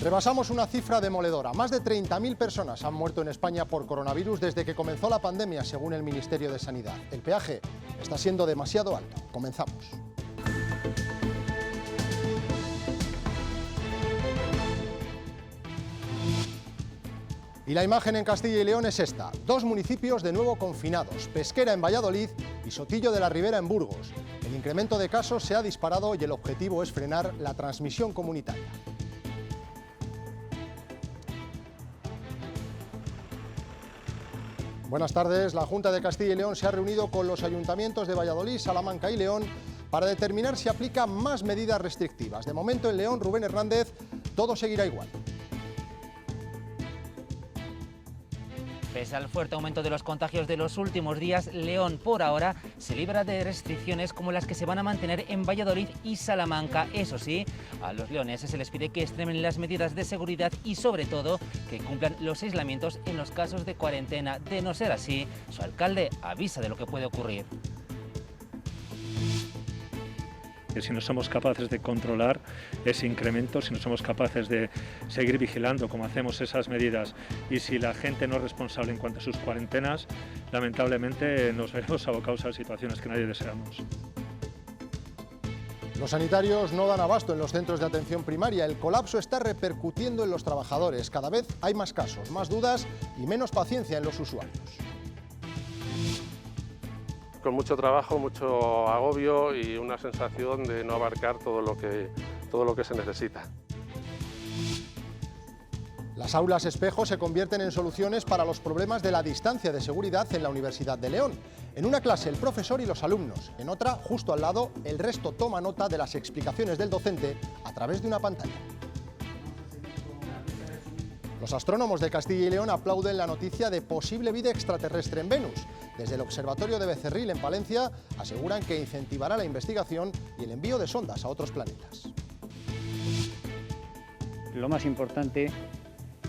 Rebasamos una cifra demoledora. Más de 30.000 personas han muerto en España por coronavirus desde que comenzó la pandemia, según el Ministerio de Sanidad. El peaje está siendo demasiado alto. Comenzamos. Y la imagen en Castilla y León es esta. 2 municipios de nuevo confinados, Pesquera en Valladolid y Sotillo de la Ribera en Burgos. El incremento de casos se ha disparado y el objetivo es frenar la transmisión comunitaria. Buenas tardes. La Junta de Castilla y León se ha reunido con los ayuntamientos de Valladolid, Salamanca y León para determinar si aplica más medidas restrictivas. De momento en León, Rubén Hernández, todo seguirá igual. Pese al fuerte aumento de los contagios de los últimos días, León, por ahora, se libra de restricciones como las que se van a mantener en Valladolid y Salamanca. Eso sí, a los leoneses se les pide que extremen las medidas de seguridad y, sobre todo, que cumplan los aislamientos en los casos de cuarentena. De no ser así, su alcalde avisa de lo que puede ocurrir. Si no somos capaces de controlar ese incremento, si no somos capaces de seguir vigilando como hacemos esas medidas y si la gente no es responsable en cuanto a sus cuarentenas, lamentablemente nos veremos abocados a situaciones que nadie deseamos. Los sanitarios no dan abasto en los centros de atención primaria. El colapso está repercutiendo en los trabajadores. Cada vez hay más casos, más dudas y menos paciencia en los usuarios. Con mucho trabajo, mucho agobio y una sensación de no abarcar todo lo que se necesita. Las aulas espejo se convierten en soluciones para los problemas de la distancia de seguridad en la Universidad de León. En una clase el profesor y los alumnos, en otra, justo al lado, el resto toma nota de las explicaciones del docente a través de una pantalla. Los astrónomos de Castilla y León aplauden la noticia de posible vida extraterrestre en Venus. Desde el Observatorio de Becerril, en Palencia, aseguran que incentivará la investigación y el envío de sondas a otros planetas. Lo más importante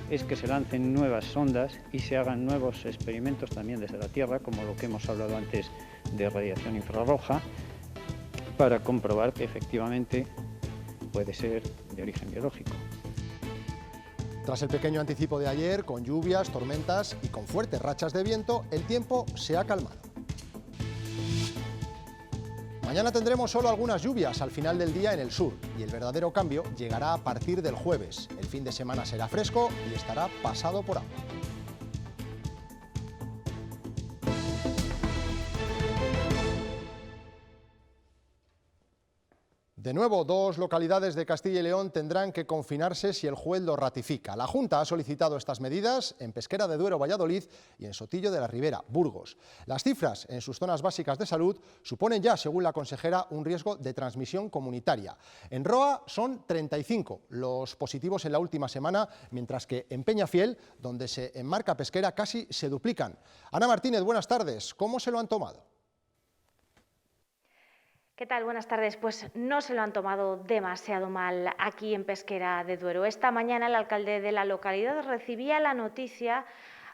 es que se lancen nuevas sondas y se hagan nuevos experimentos también desde la Tierra, como lo que hemos hablado antes de radiación infrarroja, para comprobar que efectivamente puede ser de origen biológico. Tras el pequeño anticipo de ayer, con lluvias, tormentas y con fuertes rachas de viento, el tiempo se ha calmado. Mañana tendremos solo algunas lluvias al final del día en el sur y el verdadero cambio llegará a partir del jueves. El fin de semana será fresco y estará pasado por agua. De nuevo, 2 localidades de Castilla y León tendrán que confinarse si el juez lo ratifica. La Junta ha solicitado estas medidas en Pesquera de Duero, Valladolid, y en Sotillo de la Ribera, Burgos. Las cifras en sus zonas básicas de salud suponen ya, según la consejera, un riesgo de transmisión comunitaria. En Roa son 35 los positivos en la última semana, mientras que en Peñafiel, donde se enmarca Pesquera, casi se duplican. Ana Martínez, buenas tardes. ¿Cómo se lo han tomado? ¿Qué tal? Buenas tardes. Pues no se lo han tomado demasiado mal aquí en Pesquera de Duero. Esta mañana el alcalde de la localidad recibía la noticia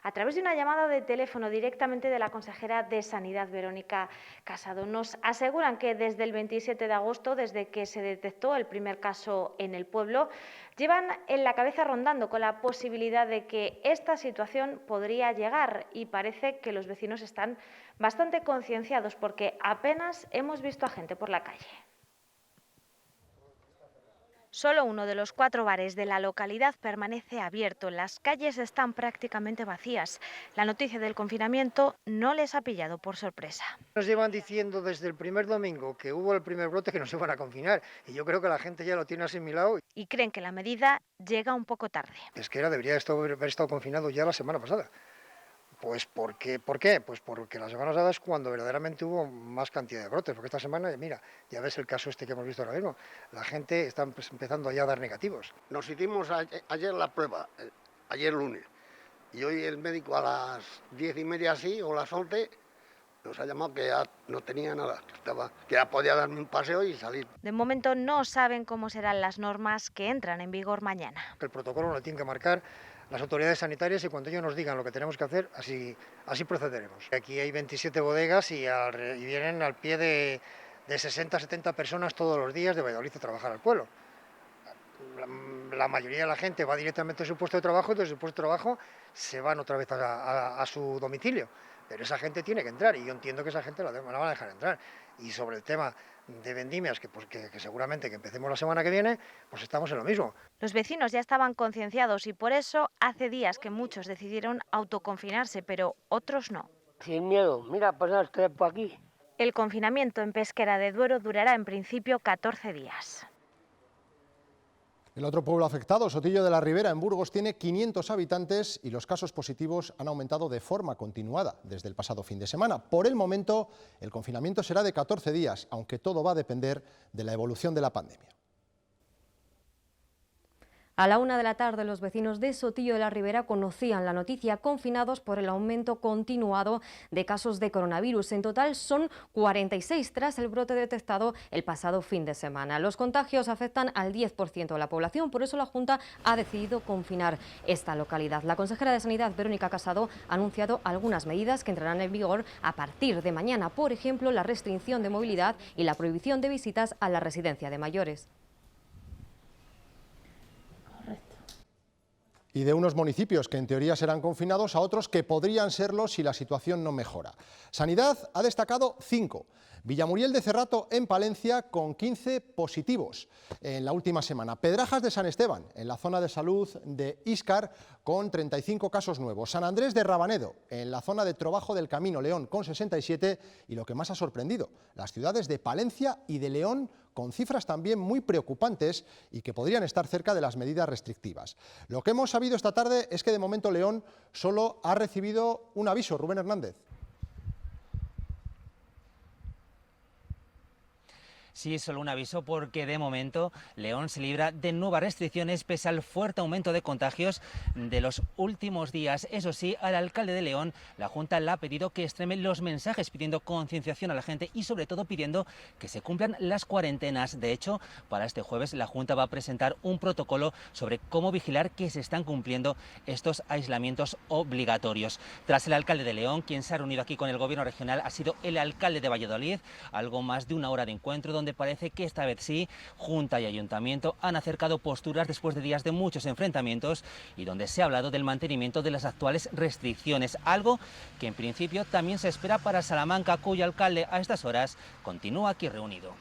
a través de una llamada de teléfono directamente de la consejera de Sanidad, Verónica Casado. Nos aseguran que desde el 27 de agosto, desde que se detectó el primer caso en el pueblo, llevan en la cabeza rondando con la posibilidad de que esta situación podría llegar y parece que los vecinos están bastante concienciados porque apenas hemos visto a gente por la calle. Solo uno de los 4 bares de la localidad permanece abierto. Las calles están prácticamente vacías. La noticia del confinamiento no les ha pillado por sorpresa. Nos llevan diciendo desde el primer domingo que hubo el primer brote que nos iban a confinar y yo creo que la gente ya lo tiene asimilado. Y creen que la medida llega un poco tarde. Pesquera debería haber estado confinado ya la semana pasada. Pues ¿por qué? Pues porque la semana pasada es cuando verdaderamente hubo más cantidad de brotes, porque esta semana, mira, ya ves el caso este que hemos visto ahora mismo, la gente está empezando ya a dar negativos. Nos hicimos ayer la prueba, ayer lunes, y hoy el médico a las 10:30 así, o las 11, nos ha llamado que ya no tenía nada, que ya podía darme un paseo y salir. De momento no saben cómo serán las normas que entran en vigor mañana. El protocolo lo tienen que marcar las autoridades sanitarias y cuando ellos nos digan lo que tenemos que hacer, así procederemos. Aquí hay 27 bodegas y vienen al pie de 60, 70 personas todos los días de Valladolid a trabajar al pueblo. la mayoría de la gente va directamente a su puesto de trabajo y desde su puesto de trabajo se van otra vez a su domicilio. Pero esa gente tiene que entrar y yo entiendo que esa gente la van a dejar entrar. Y sobre el tema de vendimias, que seguramente que empecemos la semana que viene, pues estamos en lo mismo. Los vecinos ya estaban concienciados y por eso hace días que muchos decidieron autoconfinarse, pero otros no. Sin miedo, mira, pasar tres por aquí. El confinamiento en Pesquera de Duero durará en principio 14 días. El otro pueblo afectado, Sotillo de la Ribera, en Burgos, tiene 500 habitantes y los casos positivos han aumentado de forma continuada desde el pasado fin de semana. Por el momento, el confinamiento será de 14 días, aunque todo va a depender de la evolución de la pandemia. A la 1 de la tarde, los vecinos de Sotillo de la Ribera conocían la noticia, confinados por el aumento continuado de casos de coronavirus. En total son 46 tras el brote detectado el pasado fin de semana. Los contagios afectan al 10% de la población, por eso la Junta ha decidido confinar esta localidad. La consejera de Sanidad, Verónica Casado, ha anunciado algunas medidas que entrarán en vigor a partir de mañana, por ejemplo, la restricción de movilidad y la prohibición de visitas a la residencia de mayores. Y de unos municipios que en teoría serán confinados a otros que podrían serlo si la situación no mejora. Sanidad ha destacado 5. Villamuriel de Cerrato en Palencia con 15 positivos en la última semana. Pedrajas de San Esteban en la zona de salud de Íscar con 35 casos nuevos. San Andrés de Rabanedo en la zona de Trobajo del Camino, León, con 67. Y lo que más ha sorprendido, las ciudades de Palencia y de León con cifras también muy preocupantes y que podrían estar cerca de las medidas restrictivas. Lo que hemos sabido esta tarde es que de momento León solo ha recibido un aviso. Rubén Hernández. Sí, solo un aviso porque de momento León se libra de nuevas restricciones pese al fuerte aumento de contagios de los últimos días. Eso sí, al alcalde de León la Junta le ha pedido que extreme los mensajes pidiendo concienciación a la gente y sobre todo pidiendo que se cumplan las cuarentenas. De hecho, para este jueves la Junta va a presentar un protocolo sobre cómo vigilar que se están cumpliendo estos aislamientos obligatorios. Tras el alcalde de León, quien se ha reunido aquí con el gobierno regional ha sido el alcalde de Valladolid, algo más de una hora de encuentro donde parece que esta vez sí, Junta y Ayuntamiento han acercado posturas después de días de muchos enfrentamientos y donde se ha hablado del mantenimiento de las actuales restricciones, algo que en principio también se espera para Salamanca, cuyo alcalde a estas horas continúa aquí reunido.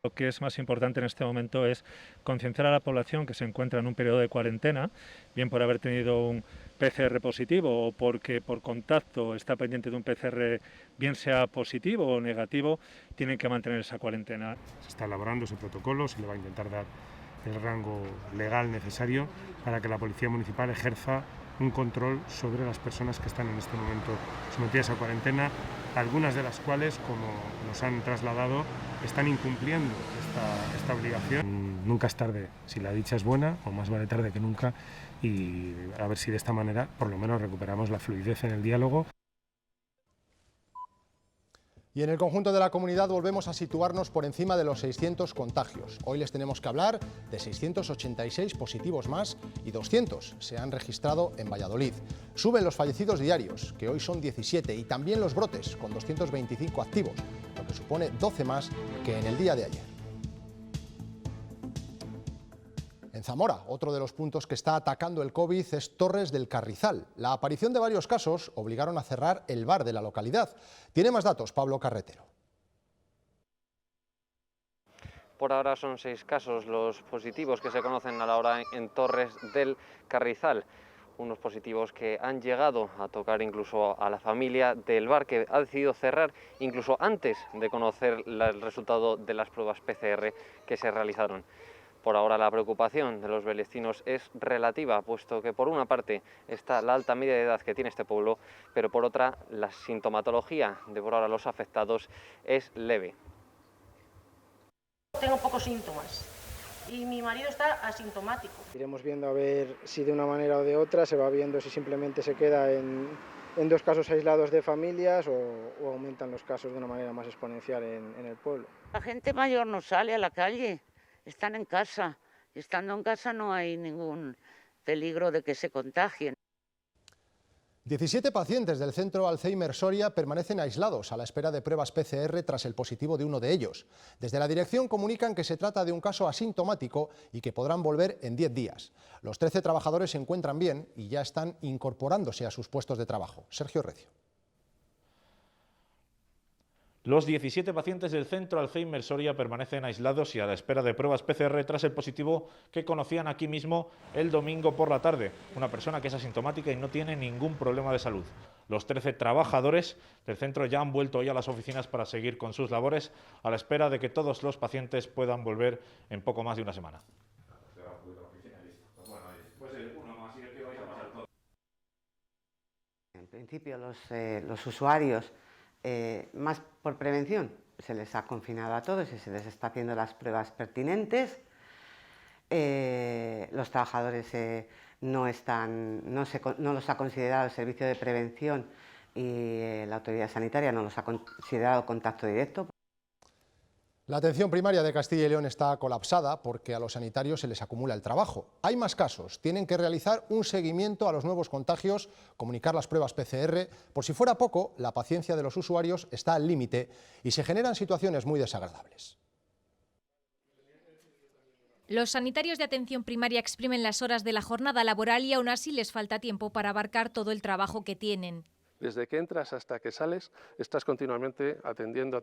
Lo que es más importante en este momento es concienciar a la población que se encuentra en un periodo de cuarentena, bien por haber tenido un PCR positivo o porque por contacto está pendiente de un PCR, bien sea positivo o negativo, tienen que mantener esa cuarentena. Se está elaborando ese protocolo, se le va a intentar dar el rango legal necesario para que la Policía Municipal ejerza un control sobre las personas que están en este momento sometidas a cuarentena, algunas de las cuales, como nos han trasladado, están incumpliendo esta obligación. Nunca es tarde, si la dicha es buena, o más vale tarde que nunca, y a ver si de esta manera por lo menos recuperamos la fluidez en el diálogo. Y en el conjunto de la comunidad volvemos a situarnos por encima de los 600 contagios. Hoy les tenemos que hablar de 686 positivos más y 200 se han registrado en Valladolid. Suben los fallecidos diarios, que hoy son 17, y también los brotes, con 225 activos, lo que supone 12 más que en el día de ayer. En Zamora, otro de los puntos que está atacando el COVID es Torres del Carrizal. La aparición de varios casos obligaron a cerrar el bar de la localidad. Tiene más datos Pablo Carretero. Por ahora son 6 casos los positivos que se conocen a la hora en Torres del Carrizal. Unos positivos que han llegado a tocar incluso a la familia del bar, que ha decidido cerrar incluso antes de conocer el resultado de las pruebas PCR que se realizaron. Por ahora la preocupación de los vecinos es relativa, puesto que por una parte está la alta media de edad que tiene este pueblo, pero por otra la sintomatología de por ahora los afectados es leve. Tengo pocos síntomas y mi marido está asintomático. Iremos viendo a ver si de una manera o de otra se va viendo si simplemente se queda en 2 casos aislados de familias o aumentan los casos de una manera más exponencial en el pueblo. La gente mayor no sale a la calle. Están en casa y estando en casa no hay ningún peligro de que se contagien. 17 pacientes del centro Alzheimer Soria permanecen aislados a la espera de pruebas PCR tras el positivo de uno de ellos. Desde la dirección comunican que se trata de un caso asintomático y que podrán volver en 10 días. Los 13 trabajadores se encuentran bien y ya están incorporándose a sus puestos de trabajo. Sergio Recio. Los 17 pacientes del centro Alzheimer Soria permanecen aislados y a la espera de pruebas PCR tras el positivo que conocían aquí mismo el domingo por la tarde. Una persona que es asintomática y no tiene ningún problema de salud. Los 13 trabajadores del centro ya han vuelto hoy a las oficinas para seguir con sus labores a la espera de que todos los pacientes puedan volver en poco más de una semana. En principio los usuarios, más por prevención, se les ha confinado a todos y se les está haciendo las pruebas pertinentes. Los trabajadores no los ha considerado el servicio de prevención y la autoridad sanitaria no los ha considerado contacto directo. La atención primaria de Castilla y León está colapsada porque a los sanitarios se les acumula el trabajo. Hay más casos, tienen que realizar un seguimiento a los nuevos contagios, comunicar las pruebas PCR. Por si fuera poco, la paciencia de los usuarios está al límite y se generan situaciones muy desagradables. Los sanitarios de atención primaria exprimen las horas de la jornada laboral y aún así les falta tiempo para abarcar todo el trabajo que tienen. Desde que entras hasta que sales, estás continuamente atendiendo.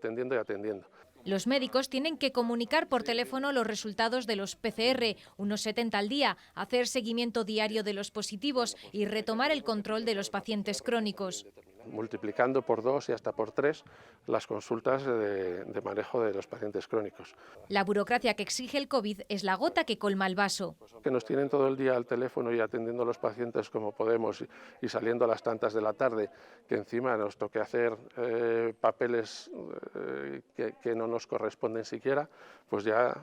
Los médicos tienen que comunicar por teléfono los resultados de los PCR, unos 70 al día, hacer seguimiento diario de los positivos y retomar el control de los pacientes crónicos. Multiplicando por 2 y hasta por 3 las consultas de manejo de los pacientes crónicos. La burocracia que exige el COVID es la gota que colma el vaso. Que nos tienen todo el día al teléfono y atendiendo a los pacientes como podemos y saliendo a las tantas de la tarde, que encima nos toque hacer papeles que no nos corresponden siquiera, pues ya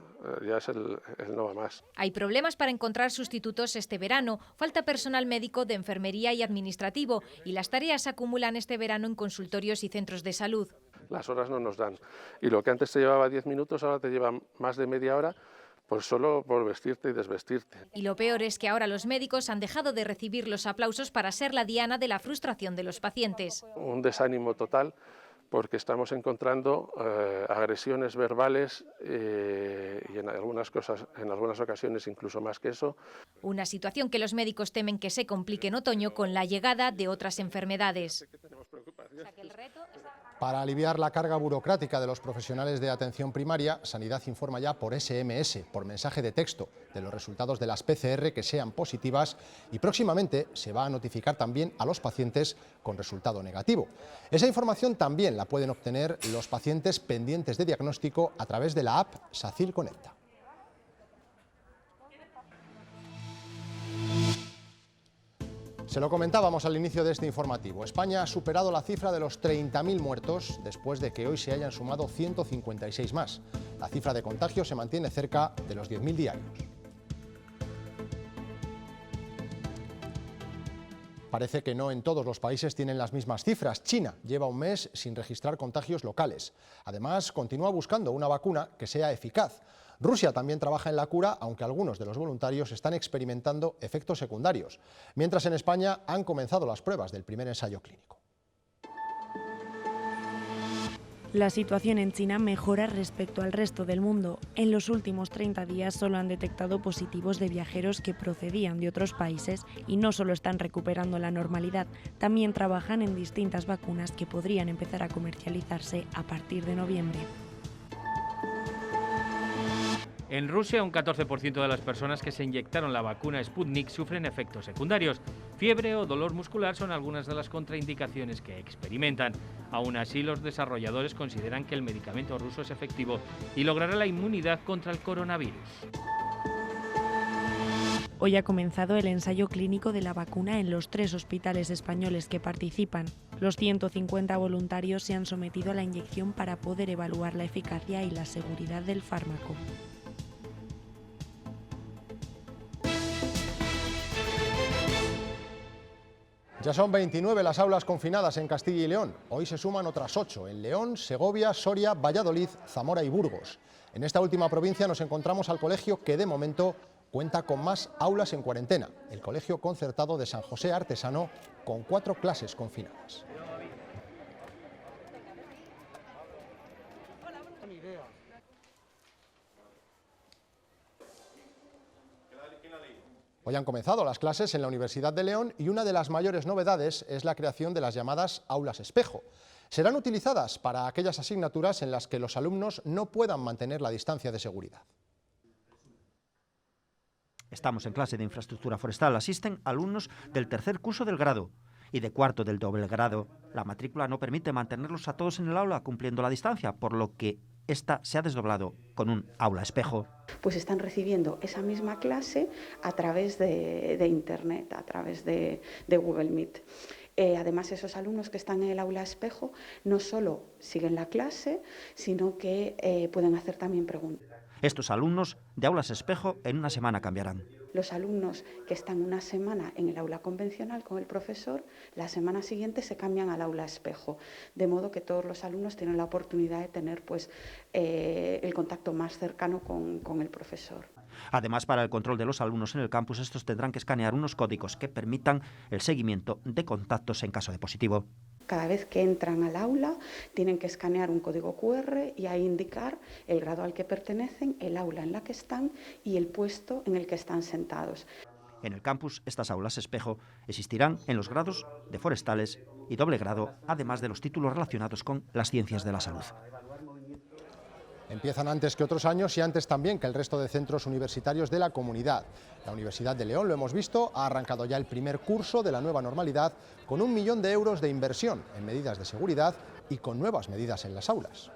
es el no va más. Hay problemas para encontrar sustitutos este verano, falta personal médico, de enfermería y administrativo, y las tareas se acumulan este verano en consultorios y centros de salud. Las horas no nos dan, y lo que antes te llevaba 10 minutos ahora te lleva más de media hora, pues solo por vestirte y desvestirte. Y lo peor es que ahora los médicos han dejado de recibir los aplausos para ser la diana de la frustración de los pacientes. Un desánimo total, porque estamos encontrando agresiones verbales y en algunas ocasiones incluso más que eso. Una situación que los médicos temen que se complique en otoño con la llegada de otras enfermedades. Para aliviar la carga burocrática de los profesionales de atención primaria, Sanidad informa ya por SMS, por mensaje de texto, de los resultados de las PCR que sean positivas y próximamente se va a notificar también a los pacientes con resultado negativo. Esa información también la pueden obtener los pacientes pendientes de diagnóstico a través de la app SACIL Conecta. Se lo comentábamos al inicio de este informativo. España ha superado la cifra de los 30.000 muertos después de que hoy se hayan sumado 156 más. La cifra de contagios se mantiene cerca de los 10.000 diarios. Parece que no en todos los países tienen las mismas cifras. China lleva un mes sin registrar contagios locales. Además, continúa buscando una vacuna que sea eficaz. Rusia también trabaja en la cura, aunque algunos de los voluntarios están experimentando efectos secundarios. Mientras en España han comenzado las pruebas del primer ensayo clínico. La situación en China mejora respecto al resto del mundo. En los últimos 30 días solo han detectado positivos de viajeros que procedían de otros países y no solo están recuperando la normalidad, también trabajan en distintas vacunas que podrían empezar a comercializarse a partir de noviembre. En Rusia, un 14% de las personas que se inyectaron la vacuna Sputnik sufren efectos secundarios. Fiebre o dolor muscular son algunas de las contraindicaciones que experimentan. Aún así, los desarrolladores consideran que el medicamento ruso es efectivo y logrará la inmunidad contra el coronavirus. Hoy ha comenzado el ensayo clínico de la vacuna en los 3 hospitales españoles que participan. Los 150 voluntarios se han sometido a la inyección para poder evaluar la eficacia y la seguridad del fármaco. Ya son 29 las aulas confinadas en Castilla y León. Hoy se suman otras 8 en León, Segovia, Soria, Valladolid, Zamora y Burgos. En esta última provincia nos encontramos al colegio que de momento cuenta con más aulas en cuarentena. El Colegio Concertado de San José Artesano, con 4 clases confinadas. Hoy han comenzado las clases en la Universidad de León y una de las mayores novedades es la creación de las llamadas aulas espejo. Serán utilizadas para aquellas asignaturas en las que los alumnos no puedan mantener la distancia de seguridad. Estamos en clase de infraestructura forestal. Asisten alumnos del tercer curso del grado y de cuarto del doble grado. La matrícula no permite mantenerlos a todos en el aula cumpliendo la distancia, por lo que esta se ha desdoblado con un aula espejo. Pues están recibiendo esa misma clase a través de Internet, a través de Google Meet. Además, esos alumnos que están en el aula espejo no solo siguen la clase, sino que pueden hacer también preguntas. Estos alumnos de aulas espejo en una semana cambiarán. Los alumnos que están una semana en el aula convencional con el profesor, la semana siguiente se cambian al aula espejo, de modo que todos los alumnos tienen la oportunidad de tener el contacto más cercano con el profesor. Además, para el control de los alumnos en el campus, estos tendrán que escanear unos códigos que permitan el seguimiento de contactos en caso de positivo. Cada vez que entran al aula tienen que escanear un código QR y ahí indicar el grado al que pertenecen, el aula en la que están y el puesto en el que están sentados. En el campus, estas aulas espejo existirán en los grados de forestales y doble grado, además de los títulos relacionados con las ciencias de la salud. Empiezan antes que otros años y antes también que el resto de centros universitarios de la comunidad. La Universidad de León, lo hemos visto, ha arrancado ya el primer curso de la nueva normalidad con 1 millón de euros de inversión en medidas de seguridad y con nuevas medidas en las aulas.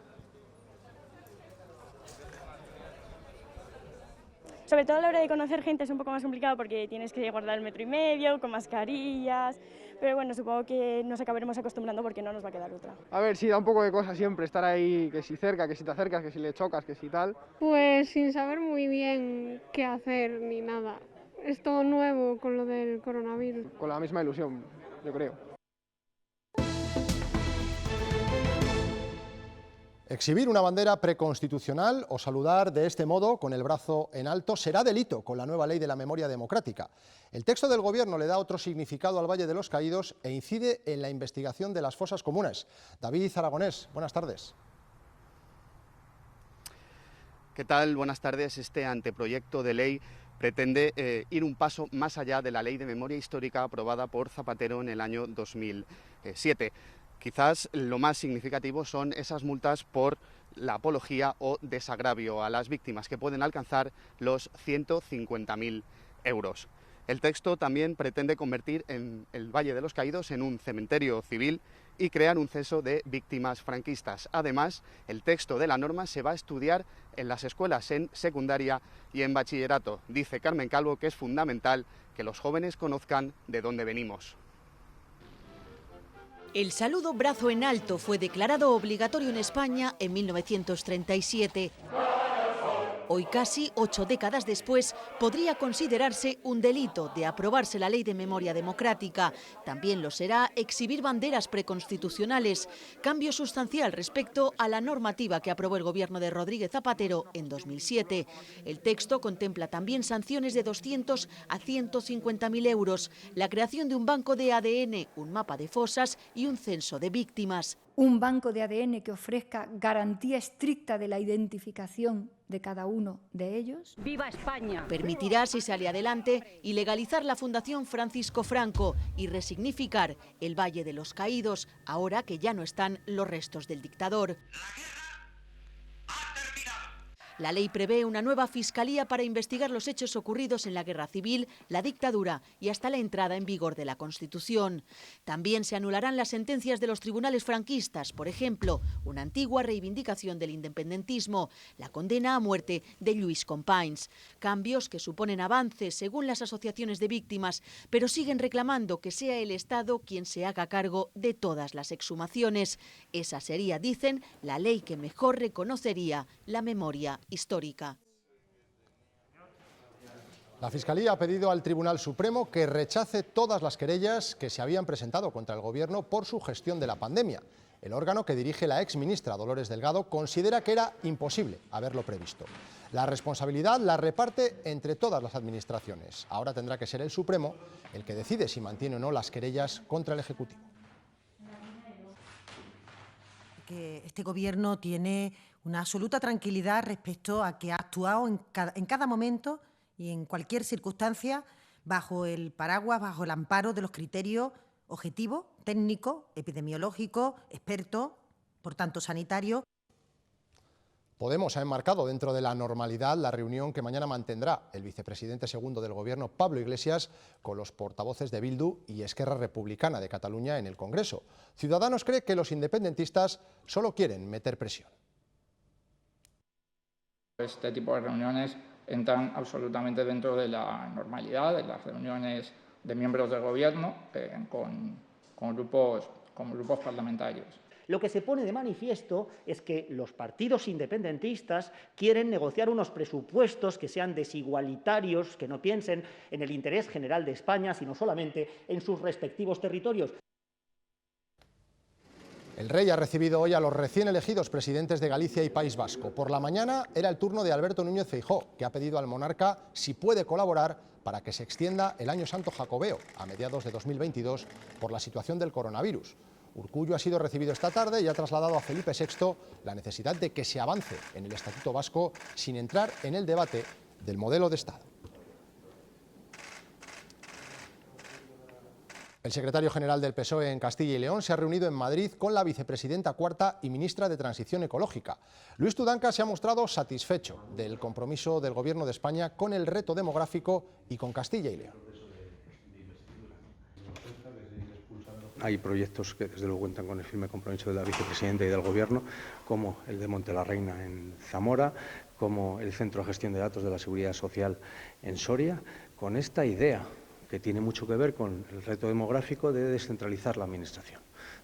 Sobre todo a la hora de conocer gente es un poco más complicado porque tienes que guardar el 1,5 metros, con mascarillas, pero bueno, supongo que nos acabaremos acostumbrando porque no nos va a quedar otra. A ver, sí, da un poco de cosa siempre estar ahí, que si cerca, que si te acercas, que si le chocas, que si tal. Pues sin saber muy bien qué hacer ni nada. Es todo nuevo con lo del coronavirus. Con la misma ilusión, yo creo. Exhibir una bandera preconstitucional o saludar de este modo, con el brazo en alto, será delito con la nueva ley de la memoria democrática. El texto del Gobierno le da otro significado al Valle de los Caídos e incide en la investigación de las fosas comunes. David Aragonés, buenas tardes. ¿Qué tal? Buenas tardes. Este anteproyecto de ley pretende ir un paso más allá de la Ley de Memoria Histórica aprobada por Zapatero en el año 2007. Quizás lo más significativo son esas multas por la apología o desagravio a las víctimas, que pueden alcanzar los 150.000 euros. El texto también pretende convertir el Valle de los Caídos en un cementerio civil y crear un censo de víctimas franquistas. Además, el texto de la norma se va a estudiar en las escuelas en secundaria y en bachillerato. Dice Carmen Calvo que es fundamental que los jóvenes conozcan de dónde venimos. El saludo brazo en alto fue declarado obligatorio en España en 1937. Hoy, casi 8 décadas después, podría considerarse un delito de aprobarse la Ley de Memoria Democrática. También lo será exhibir banderas preconstitucionales, cambio sustancial respecto a la normativa que aprobó el gobierno de Rodríguez Zapatero en 2007. El texto contempla también sanciones de 200 a 150.000 euros, la creación de un banco de ADN, un mapa de fosas y un censo de víctimas. Un banco de ADN que ofrezca garantía estricta de la identificación de cada uno de ellos. ¡Viva España! Permitirá, si sale adelante, ilegalizar la Fundación Francisco Franco y resignificar el Valle de los Caídos, ahora que ya no están los restos del dictador. La ley prevé una nueva fiscalía para investigar los hechos ocurridos en la guerra civil, la dictadura y hasta la entrada en vigor de la Constitución. También se anularán las sentencias de los tribunales franquistas, por ejemplo, una antigua reivindicación del independentismo, la condena a muerte de Lluís Companys. Cambios que suponen avances según las asociaciones de víctimas, pero siguen reclamando que sea el Estado quien se haga cargo de todas las exhumaciones. Esa sería, dicen, la ley que mejor reconocería la memoria histórica. La Fiscalía ha pedido al Tribunal Supremo que rechace todas las querellas que se habían presentado contra el Gobierno por su gestión de la pandemia. El órgano que dirige la exministra Dolores Delgado considera que era imposible haberlo previsto. La responsabilidad la reparte entre todas las administraciones. Ahora tendrá que ser el Supremo el que decide si mantiene o no las querellas contra el Ejecutivo. Que este Gobierno tiene una absoluta tranquilidad respecto a que ha actuado en cada momento y en cualquier circunstancia bajo el paraguas, bajo el amparo de los criterios objetivos, técnicos, epidemiológicos, expertos, por tanto sanitarios. Podemos ha enmarcado dentro de la normalidad la reunión que mañana mantendrá el vicepresidente segundo del Gobierno, Pablo Iglesias, con los portavoces de Bildu y Esquerra Republicana de Cataluña en el Congreso. Ciudadanos cree que los independentistas solo quieren meter presión. Este tipo de reuniones entran absolutamente dentro de la normalidad, de las reuniones de miembros del Gobierno con grupos parlamentarios. Lo que se pone de manifiesto es que los partidos independentistas quieren negociar unos presupuestos que sean desigualitarios, que no piensen en el interés general de España, sino solamente en sus respectivos territorios. El rey ha recibido hoy a los recién elegidos presidentes de Galicia y País Vasco. Por la mañana era el turno de Alberto Núñez Feijóo, que ha pedido al monarca si puede colaborar para que se extienda el Año Santo Jacobeo a mediados de 2022 por la situación del coronavirus. Urkullu ha sido recibido esta tarde y ha trasladado a Felipe VI la necesidad de que se avance en el Estatuto Vasco sin entrar en el debate del modelo de Estado. El secretario general del PSOE en Castilla y León se ha reunido en Madrid con la vicepresidenta cuarta y ministra de Transición Ecológica. Luis Tudanca se ha mostrado satisfecho del compromiso del Gobierno de España con el reto demográfico y con Castilla y León. Hay proyectos que desde luego cuentan con el firme compromiso de la vicepresidenta y del Gobierno, como el de Monte la Reina en Zamora, como el Centro de Gestión de Datos de la Seguridad Social en Soria, con esta idea que tiene mucho que ver con el reto demográfico de descentralizar la administración,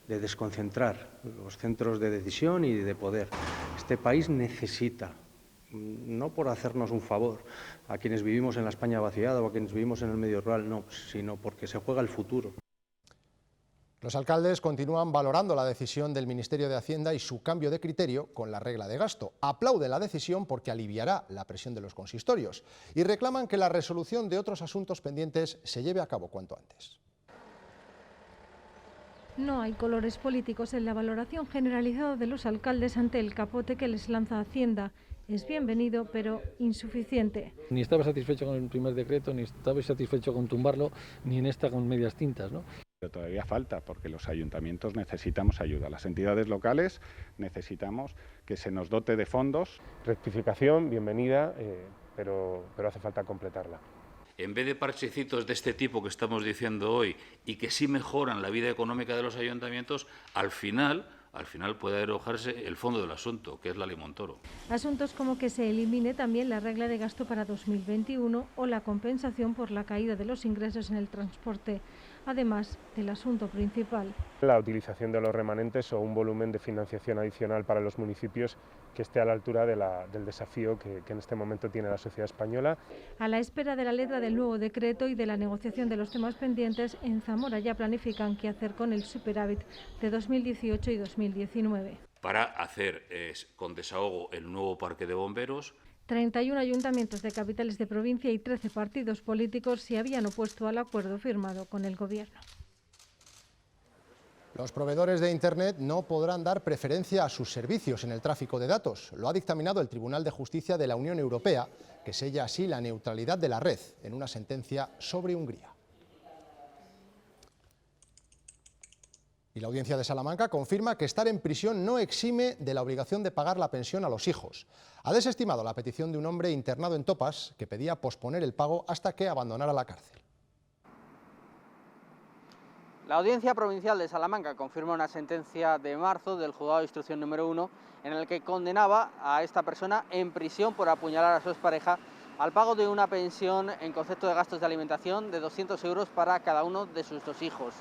de desconcentrar los centros de decisión y de poder. Este país necesita, no por hacernos un favor a quienes vivimos en la España vaciada o a quienes vivimos en el medio rural, no, sino porque se juega el futuro. Los alcaldes continúan valorando la decisión del Ministerio de Hacienda y su cambio de criterio con la regla de gasto. Aplauden la decisión porque aliviará la presión de los consistorios y reclaman que la resolución de otros asuntos pendientes se lleve a cabo cuanto antes. No hay colores políticos en la valoración generalizada de los alcaldes ante el capote que les lanza Hacienda. Es bienvenido, pero insuficiente. Ni estaba satisfecho con el primer decreto, ni estaba satisfecho con tumbarlo, ni en esta con medias tintas, ¿no? Pero todavía falta, porque los ayuntamientos necesitamos ayuda. Las entidades locales necesitamos que se nos dote de fondos. Rectificación, bienvenida, pero hace falta completarla. En vez de parchecitos de este tipo que estamos diciendo hoy y que sí mejoran la vida económica de los ayuntamientos, al final puede arrojarse el fondo del asunto, que es la ley Montoro. Asuntos como que se elimine también la regla de gasto para 2021 o la compensación por la caída de los ingresos en el transporte, además del asunto principal. La utilización de los remanentes o un volumen de financiación adicional para los municipios que esté a la altura del desafío que en este momento tiene la sociedad española. A la espera de la letra del nuevo decreto y de la negociación de los temas pendientes, en Zamora ya planifican qué hacer con el superávit de 2018 y 2019. Para hacer con desahogo el nuevo parque de bomberos. 31 ayuntamientos de capitales de provincia y 13 partidos políticos se habían opuesto al acuerdo firmado con el Gobierno. Los proveedores de Internet no podrán dar preferencia a sus servicios en el tráfico de datos. Lo ha dictaminado el Tribunal de Justicia de la Unión Europea, que sella así la neutralidad de la red en una sentencia sobre Hungría. Y la Audiencia de Salamanca confirma que estar en prisión no exime de la obligación de pagar la pensión a los hijos. Ha desestimado la petición de un hombre internado en Topas que pedía posponer el pago hasta que abandonara la cárcel. La Audiencia Provincial de Salamanca confirma una sentencia de marzo del Juzgado de Instrucción número 1 en el que condenaba a esta persona en prisión por apuñalar a su expareja al pago de una pensión en concepto de gastos de alimentación de 200 euros para cada uno de sus dos hijos.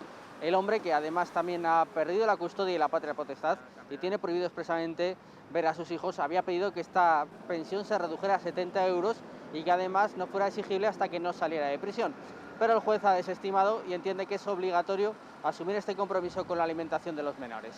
El hombre, que además también ha perdido la custodia y la patria potestad y tiene prohibido expresamente ver a sus hijos, había pedido que esta pensión se redujera a 70 euros y que además no fuera exigible hasta que no saliera de prisión. Pero el juez ha desestimado y entiende que es obligatorio asumir este compromiso con la alimentación de los menores.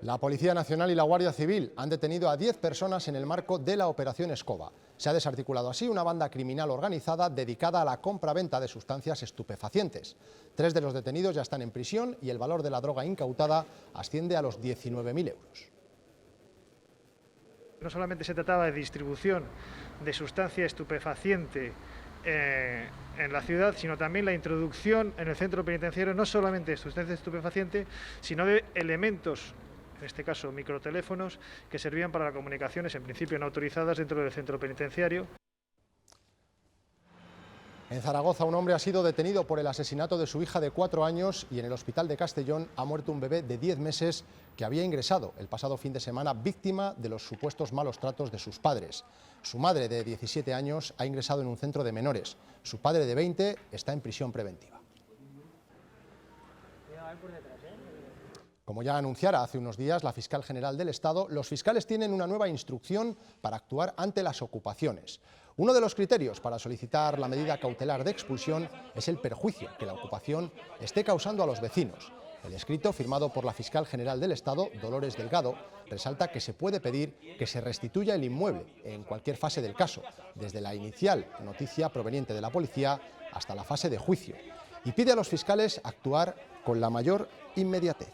La Policía Nacional y la Guardia Civil han detenido a 10 personas en el marco de la Operación Escoba. Se ha desarticulado así una banda criminal organizada dedicada a la compra-venta de sustancias estupefacientes. 3 de los detenidos ya están en prisión y el valor de la droga incautada asciende a los 19.000 euros. No solamente se trataba de distribución de sustancia estupefaciente en la ciudad, sino también la introducción en el centro penitenciario no solamente de sustancia estupefaciente, sino de elementos, en este caso microteléfonos, que servían para las comunicaciones en principio no autorizadas dentro del centro penitenciario. En Zaragoza, un hombre ha sido detenido por el asesinato de su hija de 4 años y en el hospital de Castellón ha muerto un bebé de 10 meses que había ingresado el pasado fin de semana víctima de los supuestos malos tratos de sus padres. Su madre, de 17 años, ha ingresado en un centro de menores. Su padre, de 20, está en prisión preventiva. Como ya anunciara hace unos días la fiscal general del Estado, los fiscales tienen una nueva instrucción para actuar ante las ocupaciones. Uno de los criterios para solicitar la medida cautelar de expulsión es el perjuicio que la ocupación esté causando a los vecinos. El escrito, firmado por la fiscal general del Estado, Dolores Delgado, resalta que se puede pedir que se restituya el inmueble en cualquier fase del caso, desde la inicial noticia proveniente de la policía hasta la fase de juicio, y pide a los fiscales actuar con la mayor inmediatez.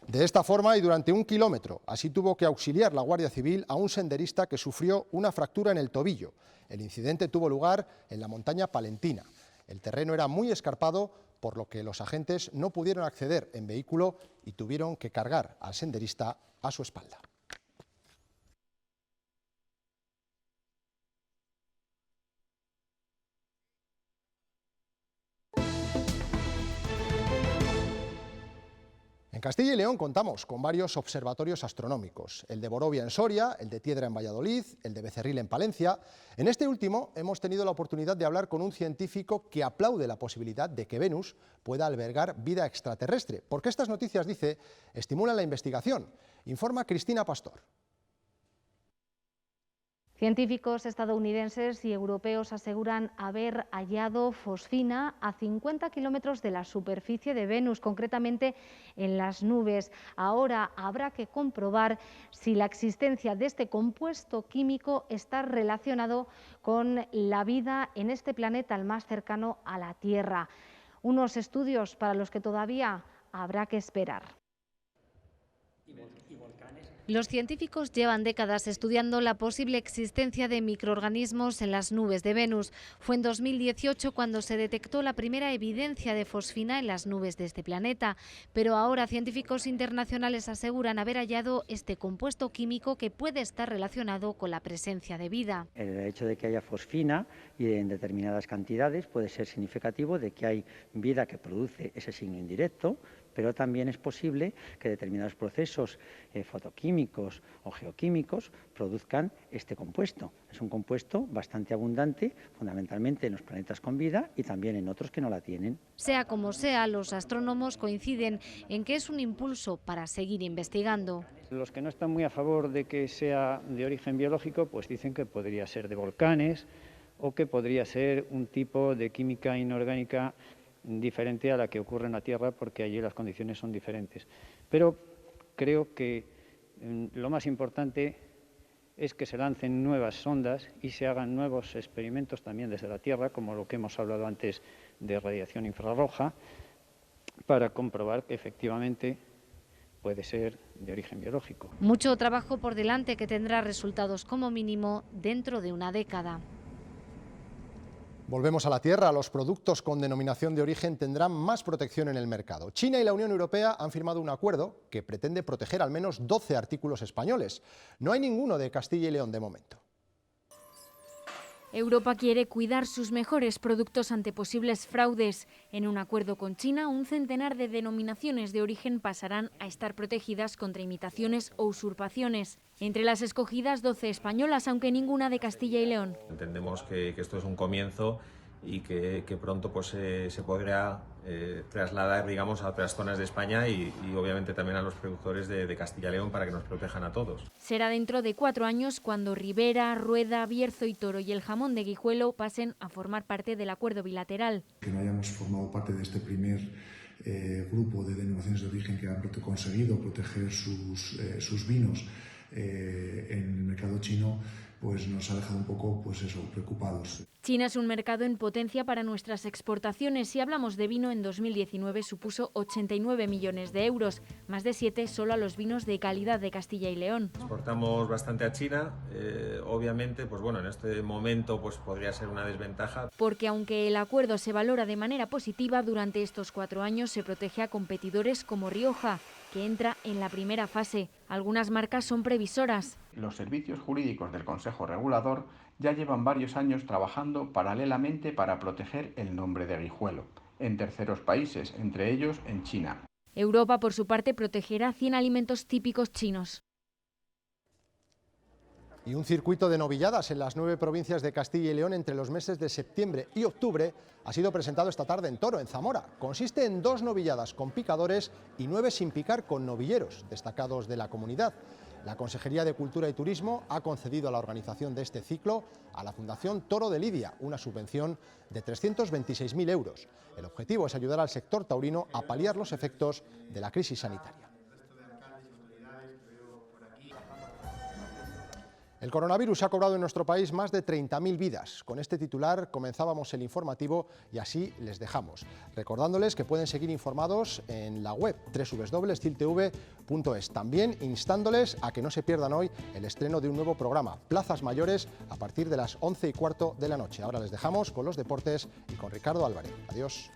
De esta forma y durante 1 kilómetro, así tuvo que auxiliar la Guardia Civil a un senderista que sufrió una fractura en el tobillo. El incidente tuvo lugar en la montaña palentina. El terreno era muy escarpado, por lo que los agentes no pudieron acceder en vehículo y tuvieron que cargar al senderista a su espalda. En Castilla y León contamos con varios observatorios astronómicos, el de Borovia en Soria, el de Tiedra en Valladolid, el de Becerril en Palencia. En este último hemos tenido la oportunidad de hablar con un científico que aplaude la posibilidad de que Venus pueda albergar vida extraterrestre, porque estas noticias, dice, estimulan la investigación. Informa Cristina Pastor. Científicos estadounidenses y europeos aseguran haber hallado fosfina a 50 kilómetros de la superficie de Venus, concretamente en las nubes. Ahora habrá que comprobar si la existencia de este compuesto químico está relacionado con la vida en este planeta, el más cercano a la Tierra. Unos estudios para los que todavía habrá que esperar. Los científicos llevan décadas estudiando la posible existencia de microorganismos en las nubes de Venus. Fue en 2018 cuando se detectó la primera evidencia de fosfina en las nubes de este planeta. Pero ahora científicos internacionales aseguran haber hallado este compuesto químico que puede estar relacionado con la presencia de vida. El hecho de que haya fosfina y en determinadas cantidades puede ser significativo de que hay vida que produce ese signo indirecto, pero también es posible que determinados procesos fotoquímicos o geoquímicos produzcan este compuesto. Es un compuesto bastante abundante, fundamentalmente en los planetas con vida y también en otros que no la tienen. Sea como sea, los astrónomos coinciden en que es un impulso para seguir investigando. Los que no están muy a favor de que sea de origen biológico, pues dicen que podría ser de volcanes o que podría ser un tipo de química inorgánica diferente a la que ocurre en la Tierra, porque allí las condiciones son diferentes. Pero creo que lo más importante es que se lancen nuevas sondas y se hagan nuevos experimentos también desde la Tierra, como lo que hemos hablado antes de radiación infrarroja, para comprobar que efectivamente puede ser de origen biológico. Mucho trabajo por delante que tendrá resultados como mínimo dentro de una década. Volvemos a la Tierra. Los productos con denominación de origen tendrán más protección en el mercado. China y la Unión Europea han firmado un acuerdo que pretende proteger al menos 12 artículos españoles. No hay ninguno de Castilla y León de momento. Europa quiere cuidar sus mejores productos ante posibles fraudes. En un acuerdo con China, un centenar de denominaciones de origen pasarán a estar protegidas contra imitaciones o usurpaciones. Entre las escogidas, 12 españolas, aunque ninguna de Castilla y León. Entendemos que esto es un comienzo y que pronto pues, se podrá trasladar, digamos, a otras zonas de España y obviamente también a los productores de Castilla y León para que nos protejan a todos. Será dentro de 4 años cuando Ribera, Rueda, Bierzo y Toro y el jamón de Guijuelo pasen a formar parte del acuerdo bilateral. Que no hayamos formado parte de este primer grupo de denominaciones de origen que han conseguido proteger sus vinos en el mercado chino, pues nos ha dejado un poco, pues eso, preocupados. China es un mercado en potencia para nuestras exportaciones. Si hablamos de vino, en 2019 supuso 89 millones de euros, más de 7 solo a los vinos de calidad de Castilla y León. Exportamos bastante a China, obviamente, pues bueno, en este momento pues podría ser una desventaja. Porque aunque el acuerdo se valora de manera positiva, durante estos 4 años se protege a competidores como Rioja, que entra en la primera fase. Algunas marcas son previsoras. Los servicios jurídicos del Consejo Regulador ya llevan varios años trabajando paralelamente para proteger el nombre de Guijuelo en terceros países, entre ellos en China. Europa, por su parte, protegerá 100 alimentos típicos chinos. Y un circuito de novilladas en las 9 provincias de Castilla y León entre los meses de septiembre y octubre ha sido presentado esta tarde en Toro, en Zamora. Consiste en 2 novilladas con picadores y 9 sin picar con novilleros destacados de la comunidad. La Consejería de Cultura y Turismo ha concedido a la organización de este ciclo a la Fundación Toro de Lidia una subvención de 326.000 euros. El objetivo es ayudar al sector taurino a paliar los efectos de la crisis sanitaria. El coronavirus ha cobrado en nuestro país más de 30.000 vidas. Con este titular comenzábamos el informativo y así les dejamos. Recordándoles que pueden seguir informados en la web www.stiltv.es. También instándoles a que no se pierdan hoy el estreno de un nuevo programa, Plazas Mayores, a partir de las 11:15 de la noche. Ahora les dejamos con los deportes y con Ricardo Álvarez. Adiós.